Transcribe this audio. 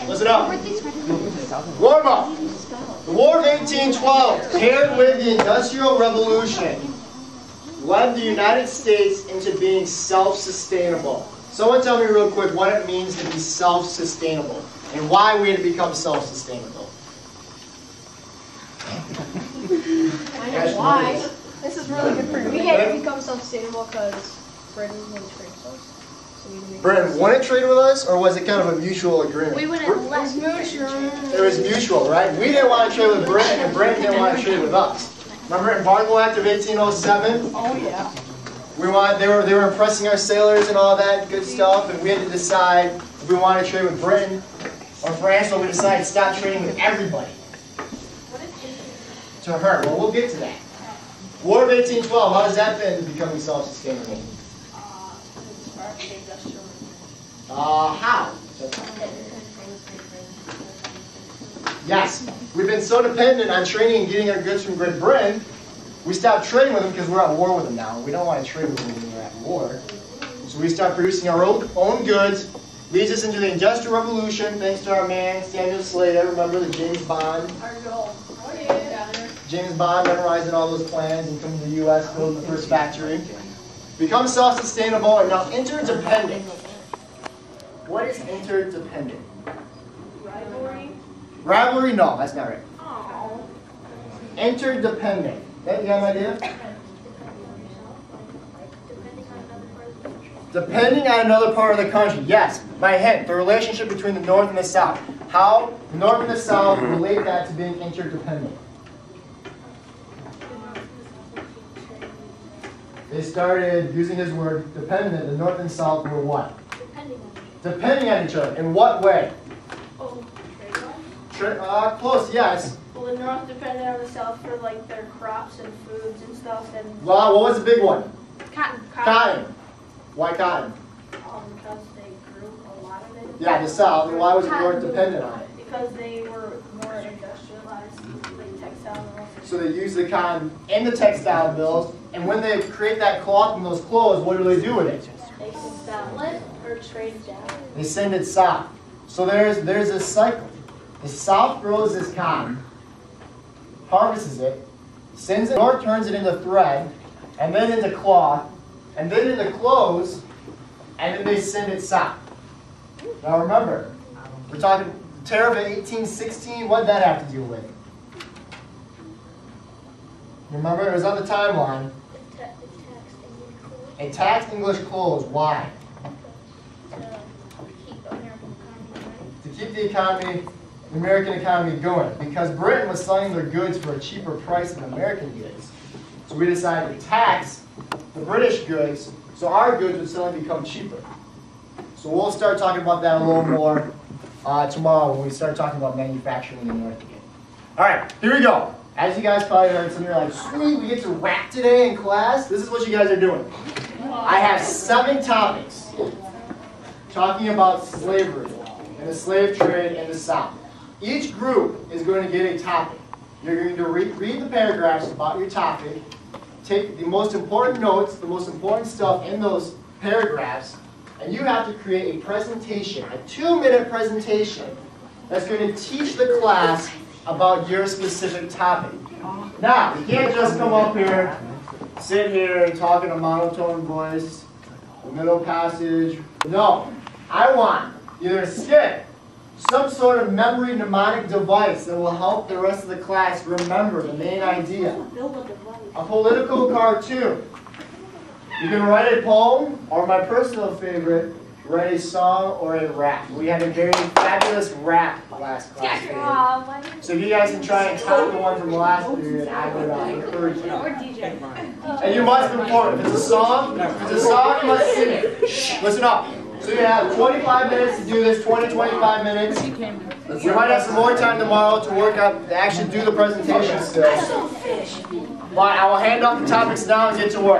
Listen up. Warm up. The War of 1812, paired with the Industrial Revolution, led the United States into being self-sustainable. Someone tell me real quick what it means to be self-sustainable and why we had to become self-sustainable. I know why. This is really good for you. We had to become self-sustainable because Britain wouldn't trade with us. Britain wouldn't trade with us, or was it kind of a mutual agreement? We wouldn't let mutual. It was mutual, right? We didn't want to trade with Britain, and Britain didn't want to trade with us. Remember Embargo Act of 1807? Oh yeah. They were impressing our sailors and all that good stuff, and we had to decide if we wanted to trade with Britain or France, so we decided to stop trading with everybody. To her. Well, we'll get to that. War of 1812, how does that fit into becoming self-sustainable? How? Yes, we've been so dependent on trading and getting our goods from Great Britain, we stopped trading with them because we're at war with them now. We don't want to trade with them when we're at war. So we start producing our own goods, leads us into the Industrial Revolution, thanks to our man, Samuel Slater. Remember the James Bond? James Bond memorizing all those plans and coming to the U.S., building the first factory. Become self-sustainable and now interdependent. What is interdependent? Rivalry? Rivalry? No, that's not right. Oh. Interdependent. You got an idea? Depending on another part of the country. Yes, my hint, the relationship between the North and the South. How the North and the South relate that to being interdependent. They started using his word, dependent. The North and South were what? Depending on each other. In what way? Oh, Close, yes. well, the North depended on the South for like their crops and foods and stuff, and Well, what was the big one? cotton. Cotton. Why cotton? Because they grew a lot of it. Yeah, the South. And why was the Cotton. North dependent on it? Because they were more industrialized, like textile mills. So they use the cotton in the textile mills, and when they create that cloth and those clothes, what do they do with it? They sell it or trade it down. They send it south. So there's a cycle. The South grows this cotton, harvests it, sends it north, turns it into thread, and then into cloth, and then into clothes, and then they send it south. Now remember, we're talking tariff of 1816. What did that have to do with? Remember, it was on the timeline. It taxed English clothes. Why? To keep the economy, the American economy going. Because Britain was selling their goods for a cheaper price than American goods. So we decided to tax the British goods, so our goods would suddenly become cheaper. So we'll start talking about that a little more tomorrow when we start talking about manufacturing in the North again. All right, here we go. As you guys probably heard, some of you are like, sweet, we get to rap today in class. This is what you guys are doing. I have 7 topics talking about slavery and the slave trade in the South. Each group is going to get a topic. You're going to read the paragraphs about your topic, take the most important notes, the most important stuff in those paragraphs, and you have to create a presentation, a 2-minute presentation that's going to teach the class about your specific topic. Now, you can't just come up here, sit here and talk in a monotone voice, the middle passage. No, I want either a skit, some sort of memory mnemonic device that will help the rest of the class remember the main idea. A political cartoon. You can write a poem, or my personal favorite, write a song or a rap. We had a very fabulous rap last class period. So if you guys can try and top the one from last period, I would encourage you. Or DJ. And you must perform. If it's a song, you must sing it. Shh, listen up. So you have 25 minutes to do this, 25 minutes. You might have some more time tomorrow to work out, to actually do the presentation still. But I will hand off the topics now and get to work.